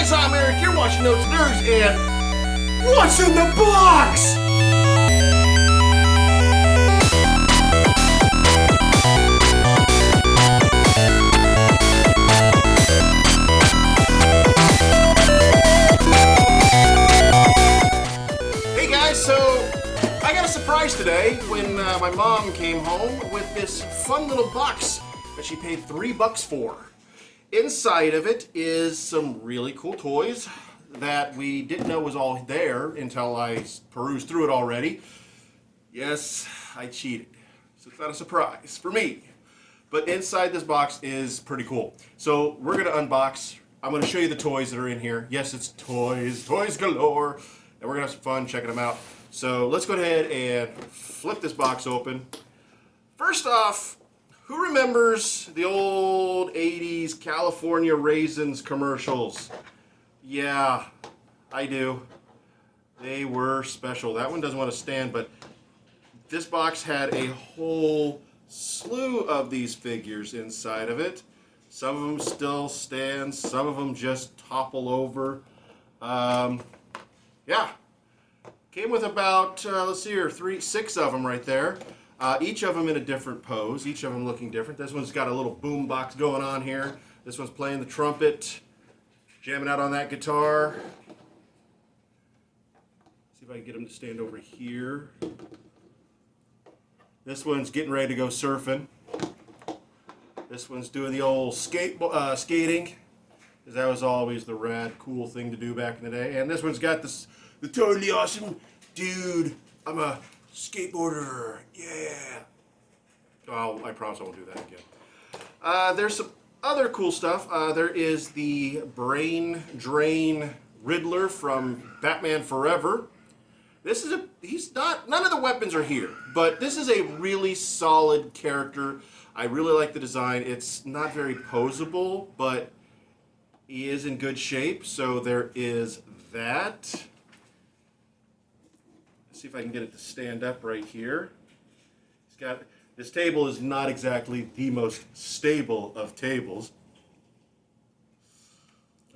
guys, I'm Eric, you're watching Notes Nerds, and what's in the box? Hey guys, so I got a surprise today when my mom came home with this fun little box that she paid $3 for. Inside of it is some really cool toys that we didn't know was all there until I perused through it already. Yes, I cheated, so it's not a surprise for me. But inside this box is pretty cool. So we're gonna unbox. I'm gonna show you the toys that are in here. Yes, it's toys galore, and we're gonna have some fun checking them out. So let's go ahead and flip this box open. First off, who remembers the old 80s California Raisins commercials? Yeah, I do. They were special. That one doesn't want to stand, but this box had a whole slew of these figures inside of it. Some of them still stand, some of them just topple over. Yeah. Came with about, let's see here, 6 of them right there. Each of them in a different pose, each of them looking different. This one's got a little boom box going on here. This one's playing the trumpet, jamming out on that guitar. See if I can get him to stand over here. This one's getting ready to go surfing. This one's doing the old skating, because that was always the rad, cool thing to do back in the day. And this one's got the totally awesome, dude, I'm a skateboarder, yeah. Oh, I promise I won't do that again. There's some other cool stuff. There is the Brain Drain Riddler from Batman Forever. This is none of the weapons are here, but this is a really solid character. I really like the design. It's not very posable, but he is in good shape, so there is that. See if I can get it to stand up right here. This table is not exactly the most stable of tables.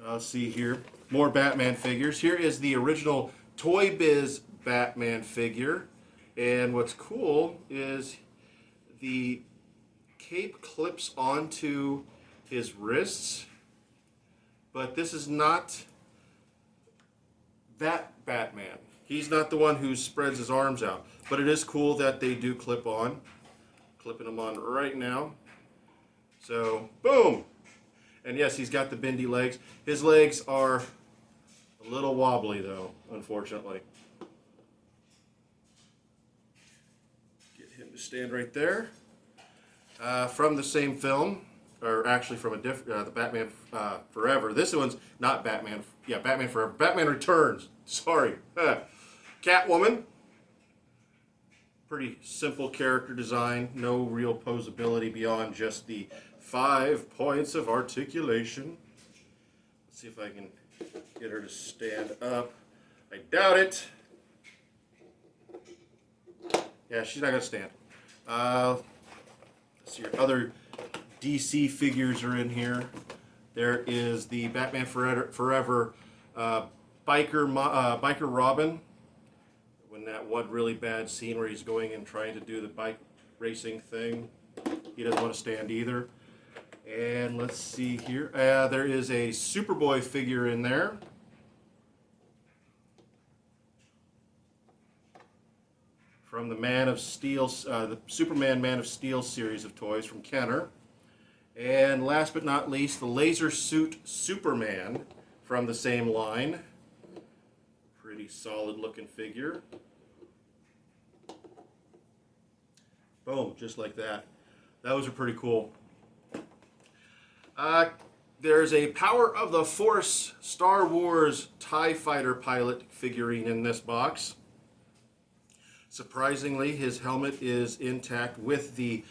I'll see here. More Batman figures. Here is the original Toy Biz Batman figure. And what's cool is the cape clips onto his wrists. But this is not that Batman. He's not the one who spreads his arms out, but it is cool that they do clip on. Clipping them on right now. So, boom! And yes, he's got the bendy legs. His legs are a little wobbly though, unfortunately. Get him to stand right there. From the same film, or actually from the Batman Forever. This one's not Batman, yeah, Batman Forever. Batman Returns, sorry. Catwoman, pretty simple character design, no real posability beyond just the 5 points of articulation. Let's see if I can get her to stand up. I doubt it. Yeah, she's not going to stand. Let's see, your other DC figures are in here. There is the Batman Forever Biker Robin. When that one really bad scene where he's going and trying to do the bike racing thing, he doesn't want to stand either. And let's see here, there is a Superboy figure in there. From the Man of Steel, the Superman Man of Steel series of toys from Kenner. And last but not least, the Laser Suit Superman from the same line. Pretty solid looking figure. Boom, just like that. Those are pretty cool. There's a Power of the Force Star Wars TIE Fighter pilot figurine in this box. Surprisingly, his helmet is intact with the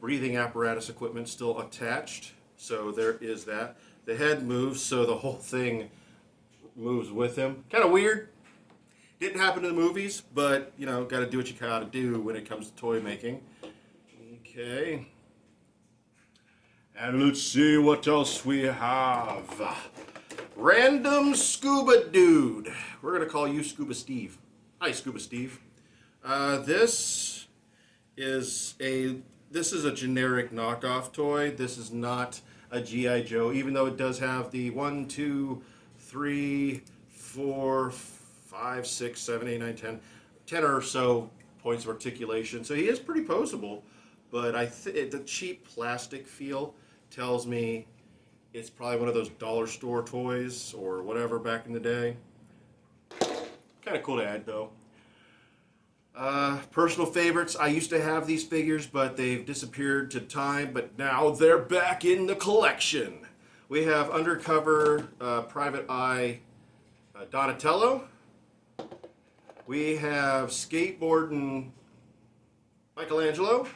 breathing apparatus equipment still attached. So there is that. The head moves, so the whole thing moves with him. Kind of weird. Didn't happen in the movies, but you know, got to do what you gotta do when it comes to toy making. Okay. And let's see what else we have. Random Scuba Dude. We're going to call you Scuba Steve. Hi, Scuba Steve. This is a generic knockoff toy. This is not a G.I. Joe, even though it does have the 1, 2, 3, 4, 5, 6, 7, 8, 9, 10 or so points of articulation. So he is pretty poseable, but the cheap plastic feel tells me it's probably one of those dollar store toys or whatever back in the day. Kind of cool to add though. Personal favorites. I used to have these figures, but they've disappeared to time, but now they're back in the collection. We have Undercover Private Eye Donatello. We have Skateboarding Michelangelo.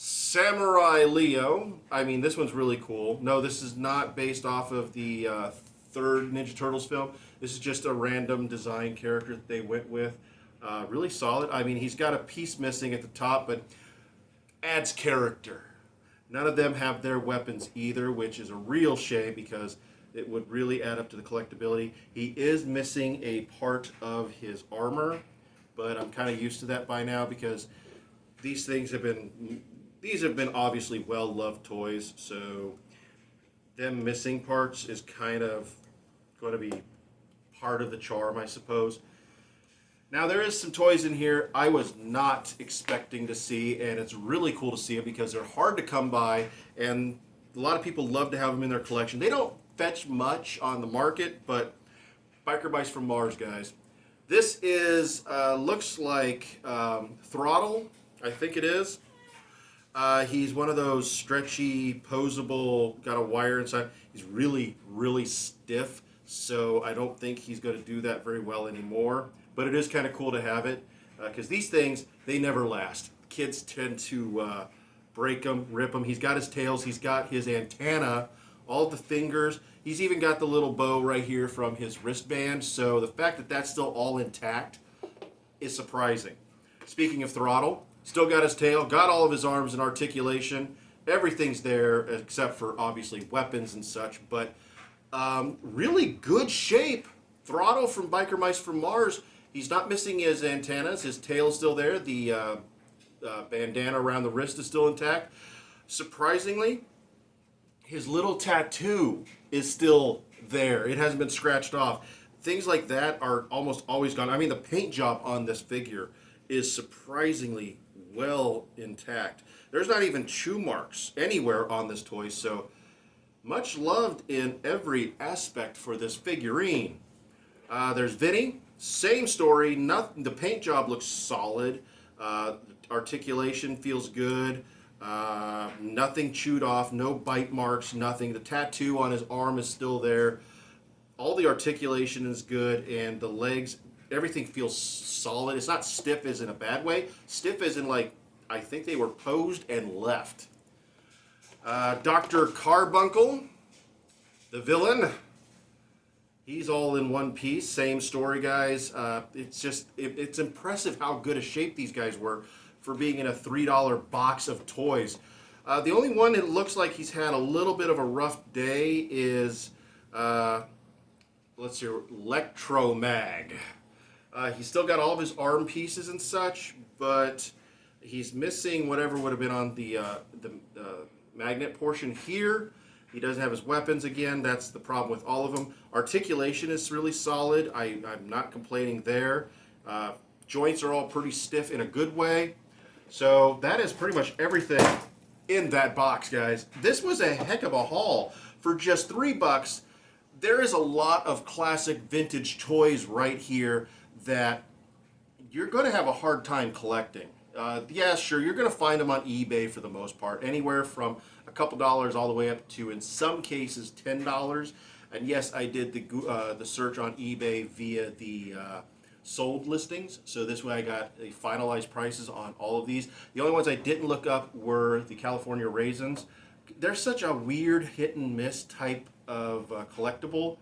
Samurai Leo. I mean, this one's really cool. No, this is not based off of the third Ninja Turtles film. This is just a random design character that they went with. Really solid. I mean, he's got a piece missing at the top, but adds character. None of them have their weapons either, which is a real shame because it would really add up to the collectability. He is missing a part of his armor, but I'm kind of used to that by now because these have been obviously well-loved toys, so them missing parts is kind of going to be part of the charm, I suppose. Now, there is some toys in here I was not expecting to see, and it's really cool to see them because they're hard to come by, and a lot of people love to have them in their collection. They don't fetch much on the market, but Biker Mice from Mars, guys. This is, looks like Throttle, I think it is. He's one of those stretchy, posable, got a wire inside. He's really, really stiff, so I don't think he's going to do that very well anymore. But it is kind of cool to have it, because these things, they never last. Kids tend to break them, rip them. He's got his tails, he's got his antenna, all the fingers. He's even got the little bow right here from his wristband, so the fact that that's still all intact is surprising. Speaking of Throttle, still got his tail, got all of his arms and articulation. Everything's there except for obviously weapons and such, but really good shape. Throttle from Biker Mice from Mars. He's not missing his antennas. His tail's still there. The bandana around the wrist is still intact. Surprisingly, his little tattoo is still there. It hasn't been scratched off. Things like that are almost always gone. I mean, the paint job on this figure is surprisingly well intact. There's not even chew marks anywhere on this toy, so much loved in every aspect for this figurine. There's Vinny, same story. The paint job looks solid. Articulation feels good. Nothing chewed off, no bite marks, nothing. The tattoo on his arm is still there. All the articulation is good, and the legs, everything feels solid. It's not stiff as in a bad way. Stiff as in like, I think they were posed and left. Dr. Carbuncle, the villain. He's all in one piece. Same story, guys. It's impressive how good a shape these guys were for being in a $3 box of toys. The only one that looks like he's had a little bit of a rough day is, let's see, Electromag. He's still got all of his arm pieces and such, but he's missing whatever would have been on the magnet portion here. He doesn't have his weapons again. That's the problem with all of them. Articulation is really solid. I'm not complaining there. Joints are all pretty stiff in a good way. So that is pretty much everything in that box, guys. This was a heck of a haul. For just $3, there is a lot of classic vintage toys right here that you're going to have a hard time collecting. Yeah, sure, you're going to find them on eBay for the most part, anywhere from a couple dollars all the way up to, in some cases, $10. And yes, I did the search on eBay via the sold listings, so this way I got the finalized prices on all of these. The only ones I didn't look up were the California Raisins. They're such a weird hit and miss type of collectible,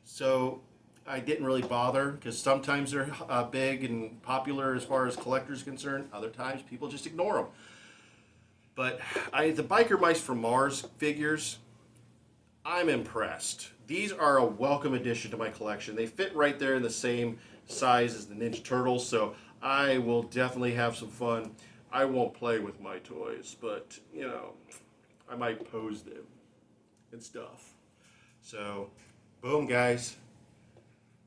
so I didn't really bother, because sometimes they're big and popular as far as collectors are concerned. Other times people just ignore them. But the Biker Mice from Mars figures, I'm impressed. These are a welcome addition to my collection. They fit right there in the same size as the Ninja Turtles, so I will definitely have some fun. I won't play with my toys, but, you know, I might pose them and stuff. So, boom, guys.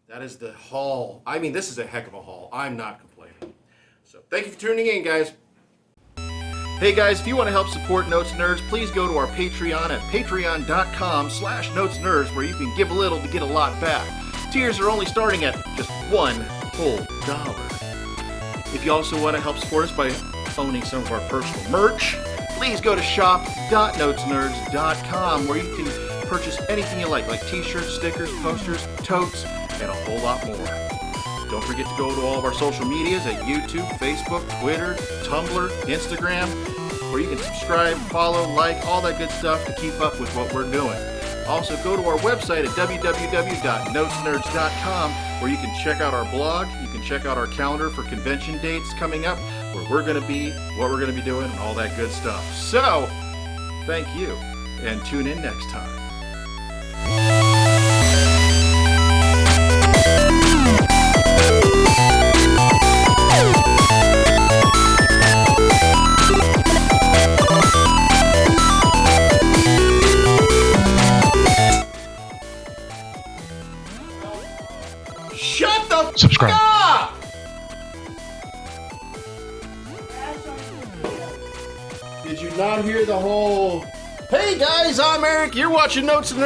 That is the haul. I mean, this is a heck of a haul. I'm not complaining. So, thank you for tuning in, guys. Hey guys, if you want to help support Notes Nerds, please go to our Patreon at patreon.com/notesnerds, where you can give a little to get a lot back. Tiers are only starting at just $1 whole dollar. If you also want to help support us by owning some of our personal merch, please go to shop.notesnerds.com, where you can purchase anything you like t-shirts, stickers, posters, totes, and a whole lot more. Don't forget to go to all of our social medias at YouTube, Facebook, Twitter, Tumblr, Instagram, where you can subscribe, follow, like, all that good stuff to keep up with what we're doing. Also, go to our website at www.notesnerds.com, where you can check out our blog, you can check out our calendar for convention dates coming up, where we're going to be, what we're going to be doing, and all that good stuff. So, thank you, and tune in next time. Shut the Subscribe. up! Did you not hear the whole, hey guys, I'm Eric, you're watching Notes and Nerds?